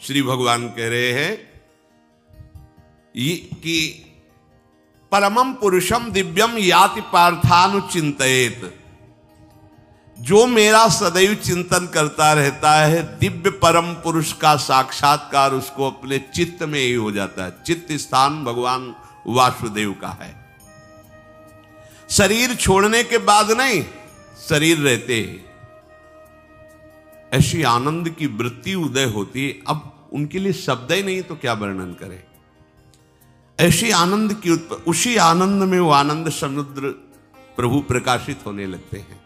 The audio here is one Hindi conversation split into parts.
श्री भगवान कह रहे हैं कि परमम पुरुषम दिव्यम याति पार्थानुचिंतयेत, जो मेरा सदैव चिंतन करता रहता है दिव्य परम पुरुष का साक्षात्कार उसको अपने चित्त में ही हो जाता है। चित्त स्थान भगवान वासुदेव का है। शरीर छोड़ने के बाद नहीं, शरीर रहते ही ऐसी आनंद की वृत्ति उदय होती है। अब उनके लिए शब्द ही नहीं तो क्या वर्णन करें। ऐसी आनंद की उसी आनंद में वो आनंद समुद्र प्रभु प्रकाशित होने लगते हैं।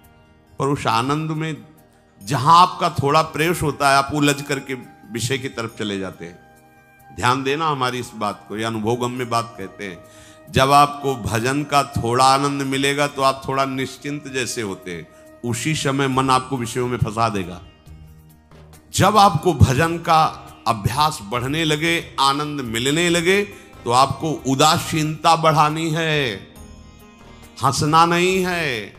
पर उस आनंद में जहां आपका थोड़ा प्रवेश होता है, आप उलझ करके विषय की तरफ चले जाते हैं। ध्यान देना हमारी इस बात को, यह अनुभवगम्य बात कहते हैं। जब आपको भजन का थोड़ा आनंद मिलेगा तो आप थोड़ा निश्चिंत जैसे होते हैं, उसी समय मन आपको विषयों में फंसा देगा। जब आपको भजन का अभ्यास बढ़ने लगे, आनंद मिलने लगे, तो आपको उदासीनता बढ़ानी है, हंसना नहीं है,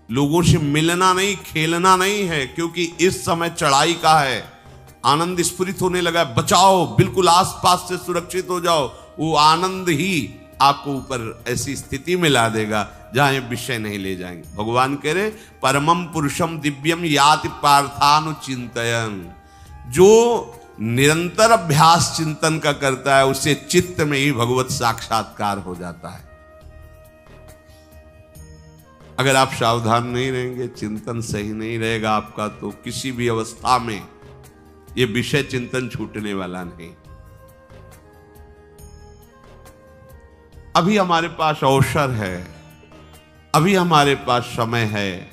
लोगों से मिलना नहीं, खेलना नहीं है, क्योंकि इस समय चढ़ाई का है। आनंद स्फुरित होने लगा, बचाओ, बिल्कुल आसपास से सुरक्षित हो जाओ। वो आनंद ही आपको ऊपर ऐसी स्थिति में ला देगा जहां ये विषय नहीं ले जाएंगे। भगवान कह रहे परमम पुरुषम दिव्यम याति पार्थानुचिंतयन्, जो निरंतर अभ्यास चिंतन का करता है उसे चित्त में ही भगवत साक्षात्कार हो जाता है। अगर आप सावधान नहीं रहेंगे, चिंतन सही नहीं रहेगा आपका, तो किसी भी अवस्था में यह विषय चिंतन छूटने वाला नहीं। अभी हमारे पास अवसर है, अभी हमारे पास समय है,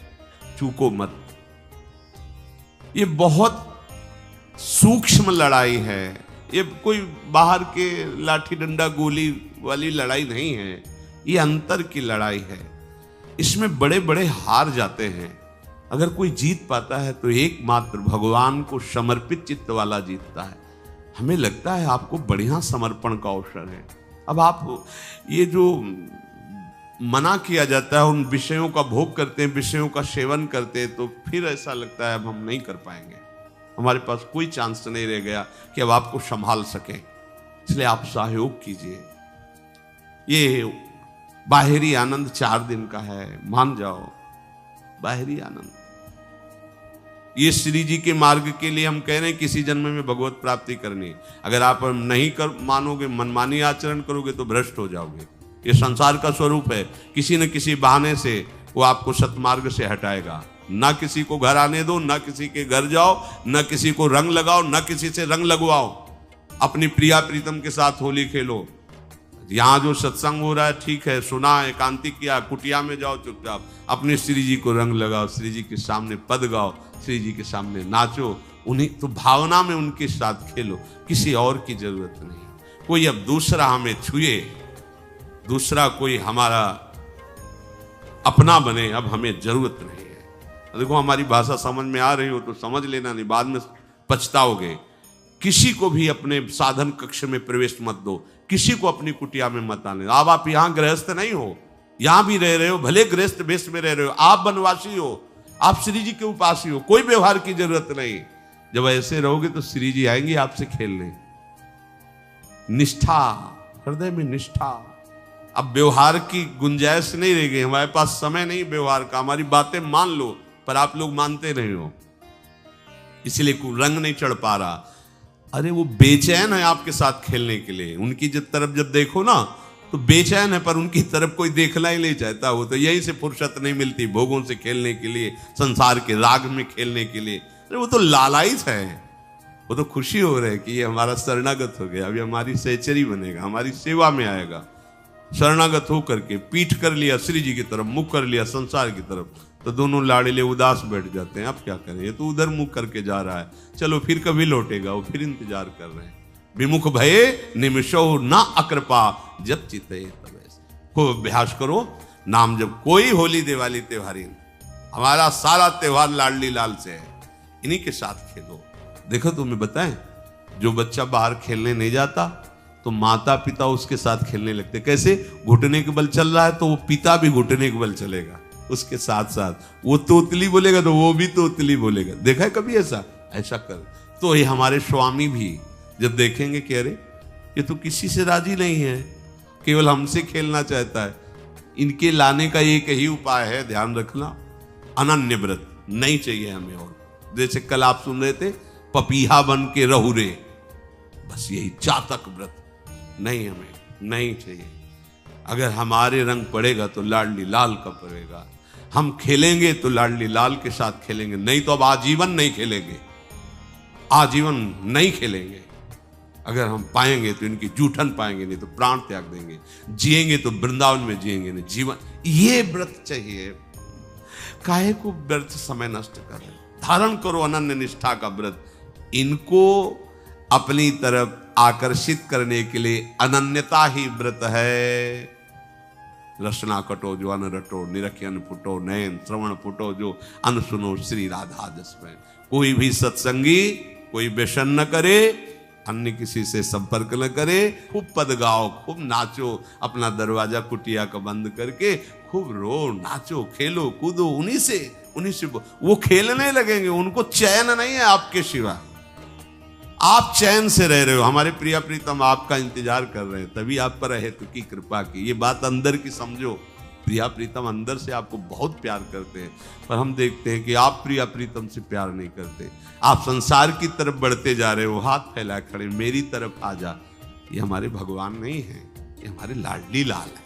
चूको मत। ये बहुत सूक्ष्म लड़ाई है, ये कोई बाहर के लाठी डंडा गोली वाली लड़ाई नहीं है, ये अंतर की लड़ाई है। इसमें बड़े बड़े हार जाते हैं। अगर कोई जीत पाता है तो एकमात्र भगवान को समर्पित चित्त वाला जीतता है। हमें लगता है आपको बढ़िया समर्पण का अवसर है। अब आप ये जो मना किया जाता है, उन विषयों का भोग करते हैं, विषयों का सेवन करते हैं, तो फिर ऐसा लगता है अब हम नहीं कर पाएंगे, हमारे पास कोई चांस नहीं रह गया कि अब आपको संभाल सके। इसलिए आप सहयोग कीजिए। ये बाहरी आनंद 4 दिन का है, मान जाओ, बाहरी आनंद। ये श्री जी के मार्ग के लिए हम कह रहे हैं किसी जन्म में भगवत प्राप्ति करनी। अगर आप नहीं कर मानोगे, मनमानी आचरण करोगे तो भ्रष्ट हो जाओगे। ये संसार का स्वरूप है, किसी न किसी बहाने से वो आपको सतमार्ग से हटाएगा। ना किसी को घर आने दो, ना किसी के घर जाओ, ना किसी को रंग लगाओ, ना किसी से रंग लगवाओ। अपनी प्रिया प्रीतम के साथ होली खेलो। यहाँ जो सत्संग हो रहा है ठीक है, सुना, एकांतिक किया, कुटिया में जाओ चुपचाप, अपने श्री जी को रंग लगाओ, श्री जी के सामने पद गाओ, श्री जी के सामने नाचो, उन्हीं तो भावना में उनके साथ खेलो, किसी और की जरूरत नहीं। कोई अब दूसरा हमें छुए, दूसरा कोई हमारा अपना बने, अब हमें जरूरत नहीं है। देखो हमारी भाषा समझ में आ रही हो तो समझ लेना, नहीं बाद में पछताओगे। किसी को भी अपने साधन कक्ष में प्रवेश मत दो, किसी को अपनी कुटिया में मत आने। अब आप यहाँ गृहस्थ नहीं हो, यहाँ भी रह रहे हो, भले गृहस्थ वेश में रह रहे हो, आप वनवासी हो, आप श्री जी के उपासी हो, कोई व्यवहार की जरूरत नहीं। जब ऐसे रहोगे तो श्री जी आएंगे आपसे खेलने। निष्ठा, हृदय में निष्ठा। अब व्यवहार की गुंजाइश नहीं रह गई, हमारे पास समय नहीं व्यवहार का। हमारी बातें मान लो, पर आप लोग मानते नहीं हो, इसलिए रंग नहीं चढ़ पा रहा। अरे वो बेचैन है आपके साथ खेलने के लिए, उनकी तरफ जब देखो ना तो बेचैन है, पर उनकी तरफ कोई देखना ही नहीं चाहता। वो तो यहीं से फुर्सत नहीं मिलती भोगों से खेलने के लिए, संसार के राग में खेलने के लिए। अरे वो तो लालायित है, वो तो खुशी हो रही है कि ये हमारा शरणागत हो गया, अभी हमारी सहचरी बनेगा, हमारी सेवा में आएगा। शरणागत हो करके पीठ कर लिया श्री जी की तरफ, मुख कर लिया संसार की तरफ, तो दोनों लाड़िले उदास बैठ जाते हैं। अब क्या करें, ये तो उधर मुख करके जा रहा है, चलो फिर कभी लौटेगा, वो फिर इंतजार कर रहे हैं। विमुख भये निमिषो ना अकृपा, जब चिते तब ऐसे। खूब अभ्यास करो नाम जब। कोई होली दिवाली त्योहारी, हमारा सारा त्योहार लाडली लाल से है, इन्हीं के साथ खेलो। देखो तुम्हें बताएं, जो बच्चा बाहर खेलने नहीं जाता तो माता पिता उसके साथ खेलने लगते। कैसे? घुटने के बल चल रहा है तो वो पिता भी घुटने के बल चलेगा उसके साथ साथ। वो तोतली बोलेगा तो वो भी तोतली बोलेगा। देखा है कभी ऐसा? ऐसा कर। तो ये हमारे स्वामी भी जब देखेंगे कि अरे ये तो किसी से राजी नहीं है, केवल हमसे खेलना चाहता है, इनके लाने का एक ही उपाय है, ध्यान रखना, अनन्य व्रत नहीं चाहिए हमें। और जैसे कल आप सुन रहे थे, पपीहा बन के रहू रे, बस यही चातक व्रत नहीं, हमें नहीं चाहिए। अगर हमारे रंग पड़ेगा तो लाडली लाल का पड़ेगा, हम खेलेंगे तो लाडली लाल के साथ खेलेंगे, नहीं तो अब आजीवन नहीं खेलेंगे, आजीवन नहीं खेलेंगे। अगर हम पाएंगे तो इनकी जूठन पाएंगे, नहीं तो प्राण त्याग देंगे, जिएंगे तो वृंदावन में जिएंगे, नहीं जीवन। ये व्रत चाहिए। काहे को व्यर्थ समय नष्ट कर रहे? धारण करो अनन्य निष्ठा का व्रत। इनको अपनी तरफ आकर्षित करने के लिए अनन्यता ही व्रत है। रसना कटो जो अन रटो, निरखियन फुटो, नयन श्रवण फुटो जो अन सुनो, श्री राधा जसमय। कोई भी सत्संगी कोई व्यसन न करे, अन्य किसी से संपर्क न करे, खूब पद गाओ, खूब नाचो, अपना दरवाजा कुटिया का बंद करके खूब रो, नाचो, खेलो, कूदो, उन्हीं से वो खेलने लगेंगे। उनको चैन नहीं है आपके सिवा, आप चैन से रह रहे हो। हमारे प्रिया प्रीतम आपका इंतजार कर रहे हैं, तभी आप पर हेतु की कृपा की। ये बात अंदर की समझो, प्रिया प्रीतम अंदर से आपको बहुत प्यार करते हैं, पर हम देखते हैं कि आप प्रिया प्रीतम से प्यार नहीं करते। आप संसार की तरफ बढ़ते जा रहे हो, हाथ फैला खड़े, मेरी तरफ आ जा। ये हमारे भगवान नहीं है, ये हमारे लाडली लाल है।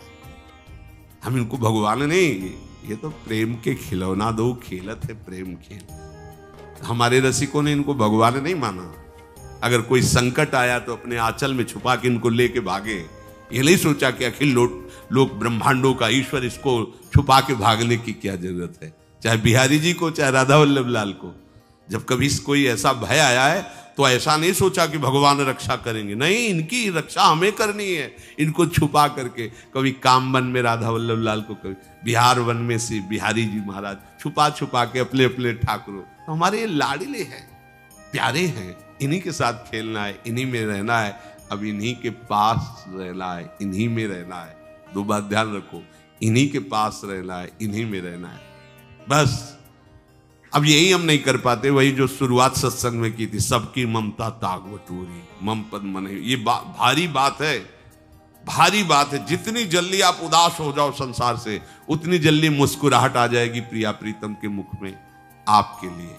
हम इनको भगवान नहीं, ये तो प्रेम के खिलौना दो खेलत है, प्रेम खेल। हमारे रसिकों ने इनको भगवान नहीं माना। अगर कोई संकट आया तो अपने आंचल में छुपा के इनको लेके भागे। ये नहीं सोचा कि अखिल लोक ब्रह्मांडों का ईश्वर, इसको छुपा के भागने की क्या जरूरत है। चाहे बिहारी जी को, चाहे राधा वल्लभ लाल को, जब कभी कोई ऐसा भय आया है तो ऐसा नहीं सोचा कि भगवान रक्षा करेंगे, नहीं, इनकी रक्षा हमें करनी है। इनको छुपा करके, कभी काम वन में राधा वल्लभ लाल को, कभी बिहार वन में से बिहारी जी महाराज, छुपा छुपा के अपने अपने ठाकुरों। तो हमारे ये लाडले हैं, प्यारे हैं, इन्हीं के साथ खेलना है, इन्हीं में रहना है, अब इन्हीं के पास रहना है, इन्हीं में रहना है। दो बात ध्यान रखो, इन्हीं के पास रहना है, इन्हीं में रहना है, बस। अब यही हम नहीं कर पाते, वही जो शुरुआत सत्संग में की थी, सबकी ममता ताग बटोरी, मम पद मन। ये भारी बात है, भारी बात है। जितनी जल्दी आप उदास हो जाओ संसार से, उतनी जल्दी मुस्कुराहट आ जाएगी प्रिया प्रीतम के मुख में आपके लिए।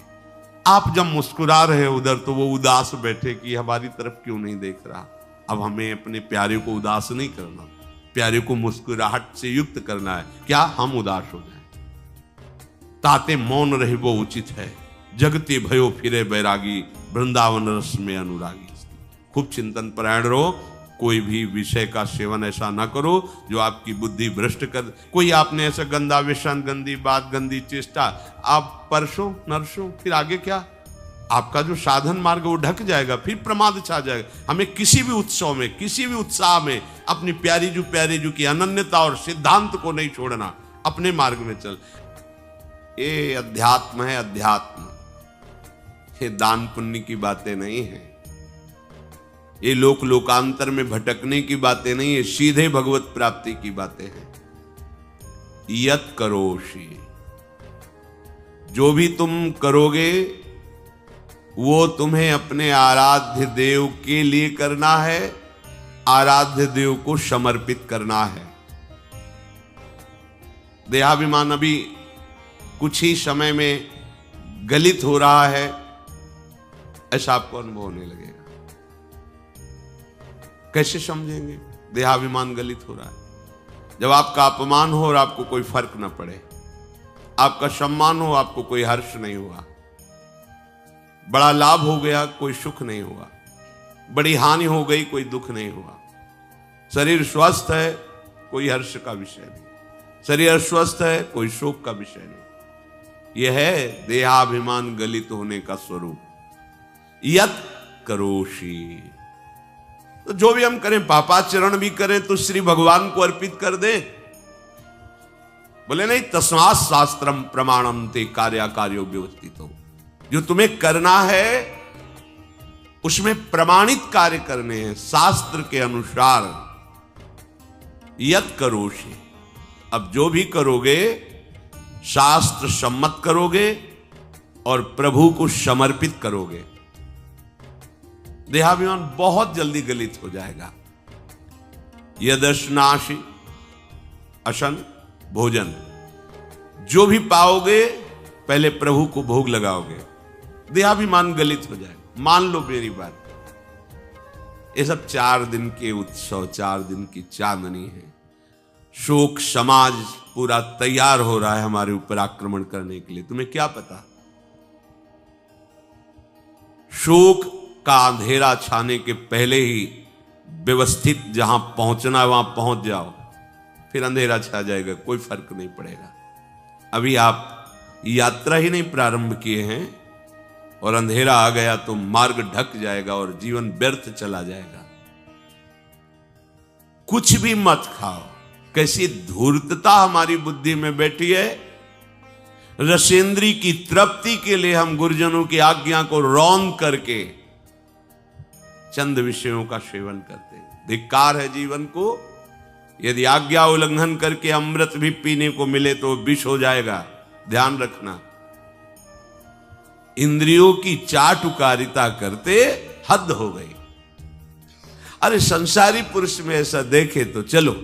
आप जब मुस्कुरा रहे हो उधर, तो वो उदास बैठे कि हमारी तरफ क्यों नहीं देख रहा। अब हमें अपने प्यारे को उदास नहीं करना, प्यारे को मुस्कुराहट से युक्त करना है। क्या हम उदास हो जाए? ताते मौन रहे वो उचित है, जगते भयो फिरे बैरागी, वृंदावन रस में अनुरागी। खूब चिंतन परायण रहो, कोई भी विषय का सेवन ऐसा ना करो जो आपकी बुद्धि भ्रष्ट कर। कोई आपने ऐसा गंदा व्यसन, गंदी बात, गंदी चेष्टा, आप परसों नरसों, फिर आगे क्या? आपका जो साधन मार्ग वो ढक जाएगा, फिर प्रमाद छा जाएगा। हमें किसी भी उत्सव में, किसी भी उत्साह में अपनी प्यारी जू की अनन्यता और सिद्धांत को नहीं छोड़ना, अपने मार्ग में चल। ये अध्यात्म है, अध्यात्म। ये दान पुण्य की बातें नहीं है, ये लोक लोकांतर में भटकने की बातें नहीं है, सीधे भगवत प्राप्ति की बातें हैं। यत करोषि, जो भी तुम करोगे वो तुम्हें अपने आराध्य देव के लिए करना है, आराध्य देव को समर्पित करना है। देहाभिमान अभी कुछ ही समय में गलित हो रहा है, ऐसा आपको अनुभव होने लगेगा। कैसे समझेंगे? देहाभिमान गलित हो रहा है जब आपका अपमान हो और आपको कोई फर्क न पड़े, आपका सम्मान हो, आपको कोई हर्ष नहीं हुआ, बड़ा लाभ हो गया, कोई सुख नहीं हुआ, बड़ी हानि हो गई, कोई दुख नहीं हुआ। शरीर स्वस्थ है, कोई हर्ष का विषय नहीं, शरीर अस्वस्थ है, कोई शोक का विषय नहीं। यह है देहाभिमान गलित होने का स्वरूप। यत करोषि, तो जो भी हम करें, पापाचरण भी करें तो श्री भगवान को अर्पित कर दे। बोले नहीं, तस्मात् शास्त्रम प्रमाणम ते कार्याकार्यो व्यवस्थित हो। जो तुम्हें करना है उसमें प्रमाणित कार्य करने हैं, शास्त्र के अनुसार। यत करोषि, अब जो भी करोगे शास्त्र सम्मत करोगे और प्रभु को समर्पित करोगे। देहाभिमान बहुत जल्दी गलित हो जाएगा। यदश्नाशी अशन भोजन, जो भी पाओगे पहले प्रभु को भोग लगाओगे, देहाभिमान गलित हो जाएगा। मान लो मेरी बात, ये सब 4 दिन के उत्सव, 4 दिन की चांदनी है। शोक समाज पूरा तैयार हो रहा है हमारे ऊपर आक्रमण करने के लिए। तुम्हें क्या पता, शोक का अंधेरा छाने के पहले ही व्यवस्थित जहां पहुंचना है वहां पहुंच जाओ, फिर अंधेरा छा जाएगा, कोई फर्क नहीं पड़ेगा। अभी आप यात्रा ही नहीं प्रारंभ किए हैं और अंधेरा आ गया तो मार्ग ढक जाएगा और जीवन व्यर्थ चला जाएगा। कुछ भी मत खाओ। कैसी धूर्तता हमारी बुद्धि में बैठी है। रसेंद्री की तृप्ति के लिए हम गुरुजनों की आज्ञा को रौंद करके चंद विषयों का सेवन करते हैं। धिक्कार है जीवन को। यदि आज्ञा उल्लंघन करके अमृत भी पीने को मिले तो विष हो जाएगा, ध्यान रखना। इंद्रियों की चाटुकारिता करते हद हो गई। अरे संसारी पुरुष में ऐसा देखे तो चलो,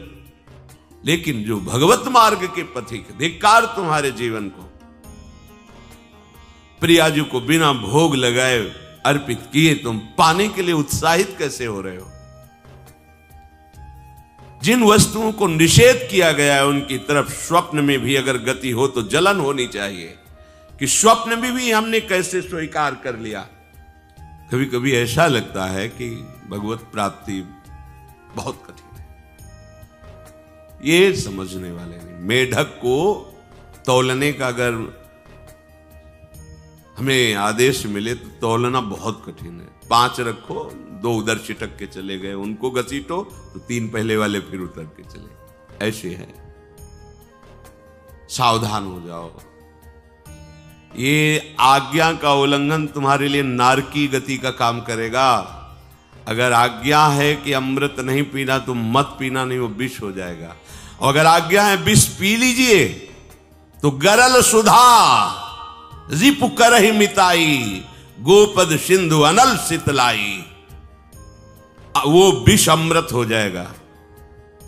लेकिन जो भगवत मार्ग के पथिक, धिक्कार तुम्हारे जीवन को। प्रियाजू को बिना भोग लगाए अर्पित किए तुम पाने के लिए उत्साहित कैसे हो रहे हो? जिन वस्तुओं को निषेध किया गया है उनकी तरफ स्वप्न में भी अगर गति हो तो जलन होनी चाहिए कि स्वप्न में भी हमने कैसे स्वीकार कर लिया। कभी कभी ऐसा लगता है कि भगवत प्राप्ति बहुत कठिन है, ये समझने वाले नहीं। मेढक को तौलने का अगर हमें आदेश मिले तो तौलना बहुत कठिन है। 5 रखो, 2 उधर छिटक के चले गए, उनको घसीटो तो 3 पहले वाले फिर उतर के चले। ऐसे है, सावधान हो जाओ। ये आज्ञा का उल्लंघन तुम्हारे लिए नारकी गति का काम करेगा। अगर आज्ञा है कि अमृत नहीं पीना तो मत पीना, नहीं वो विष हो जाएगा। और अगर आज्ञा है विष पी लीजिए तो गरल सुधा रिपु करहि मिताई, गोपद सिंधु अनल शीतलाई। वो विष अमृत हो जाएगा,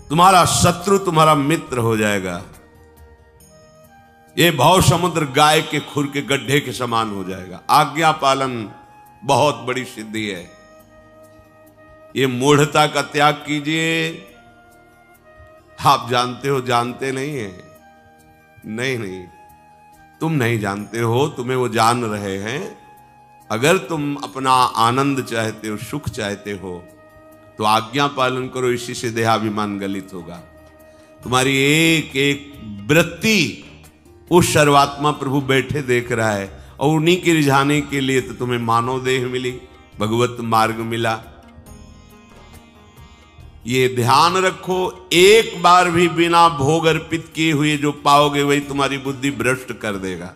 तुम्हारा शत्रु तुम्हारा मित्र हो जाएगा। ये भव समुद्र गाय के खुर के गड्ढे के समान हो जाएगा। आज्ञा पालन बहुत बड़ी सिद्धि है। ये मूढ़ता का त्याग कीजिए। आप जानते हो, जानते नहीं है। नहीं, तुम नहीं जानते हो, तुम्हें वो जान रहे हैं। अगर तुम अपना आनंद चाहते हो, सुख चाहते हो तो आज्ञा पालन करो। इसी से देहाभिमान गलित होगा। तुम्हारी एक एक वृत्ति उस सर्वात्मा प्रभु बैठे देख रहा है और उन्हीं के रिझाने के लिए तो तुम्हें मानव देह मिली, भगवत मार्ग मिला। ये ध्यान रखो, एक बार भी बिना भोग अर्पित किए हुए जो पाओगे वही तुम्हारी बुद्धि भ्रष्ट कर देगा।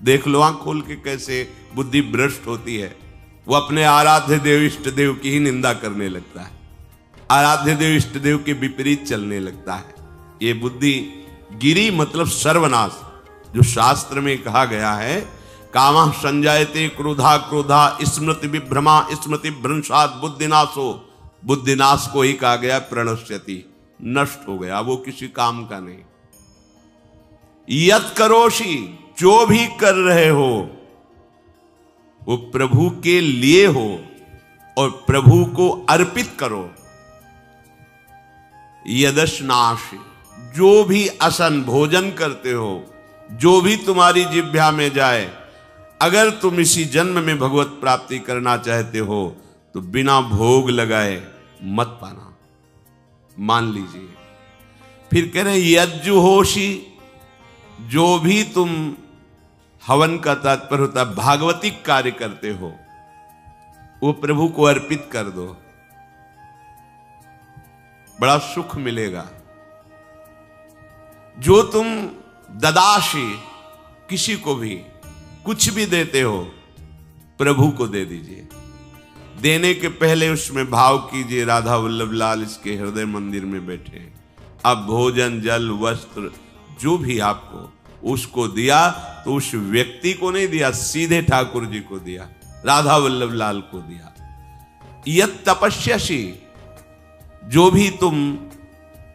देख लो आंख खोल के कैसे बुद्धि भ्रष्ट होती है। वो अपने आराध्य देव इष्ट देव की ही निंदा करने लगता है, आराध्य देव इष्ट देव के विपरीत चलने लगता है। ये बुद्धि गिरी मतलब सर्वनाश। जो शास्त्र में कहा गया है, कामः संजायते क्रोधा क्रोधा स्मृति विभ्रमा स्मृति भ्रंशात् बुद्धिनाशो। बुद्धिनाश को ही कहा गया प्रणश्यति, नष्ट हो गया, वो किसी काम का नहीं। यत करोषि, जो भी कर रहे हो वो प्रभु के लिए हो और प्रभु को अर्पित करो। यदश्नाश, जो भी असन भोजन करते हो, जो भी तुम्हारी जिह्वा में जाए, अगर तुम इसी जन्म में भगवत प्राप्ति करना चाहते हो तो बिना भोग लगाए मत पाना, मान लीजिए। फिर कह रहे यज्जुहोषि, जो भी तुम हवन का तात्पर्य होता है भागवतिक कार्य करते हो वो प्रभु को अर्पित कर दो, बड़ा सुख मिलेगा। जो तुम ददाशी, किसी को भी कुछ भी देते हो प्रभु को दे दीजिए। देने के पहले उसमें भाव कीजिए राधा वल्लभ लाल इसके हृदय मंदिर में बैठे। अब भोजन जल वस्त्र जो भी आपको उसको दिया तो उस व्यक्ति को नहीं दिया, सीधे ठाकुर जी को दिया, राधा वल्लभ लाल को दिया। यत् तपस्यासि, जो भी तुम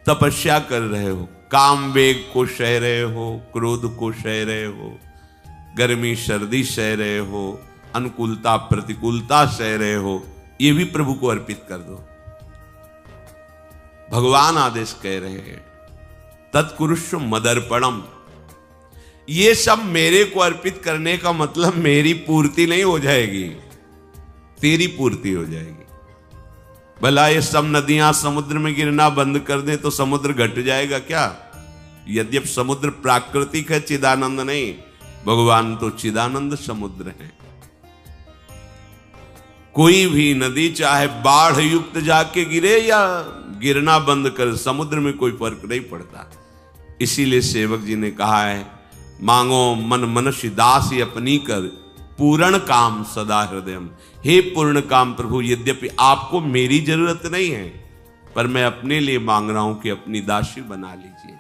तपस्या कर रहे हो, काम वेग को सह रहे हो, क्रोध को सह रहे हो, गर्मी सर्दी सह रहे हो, अनुकूलता प्रतिकूलता सह रहे हो, ये भी प्रभु को अर्पित कर दो। भगवान आदेश कह रहे हैं तत्कुरुष्व मदर्पणम। ये सब मेरे को अर्पित करने का मतलब मेरी पूर्ति नहीं हो जाएगी, तेरी पूर्ति हो जाएगी। भला ये सब नदियां समुद्र में गिरना बंद कर दें तो समुद्र घट जाएगा क्या? यद्यप समुद्र प्राकृतिक है, चिदानंद नहीं, भगवान तो चिदानंद समुद्र है। कोई भी नदी चाहे बाढ़ युक्त जाके गिरे या गिरना बंद कर, समुद्र में कोई फर्क नहीं पड़ता। इसीलिए सेवक जी ने कहा है, मांगो मन मनुष्य दासी अपनी कर, पूर्ण काम सदा हृदयम। हे पूर्ण काम प्रभु, यद्यपि आपको मेरी जरूरत नहीं है, पर मैं अपने लिए मांग रहा हूं कि अपनी दासी बना लीजिए।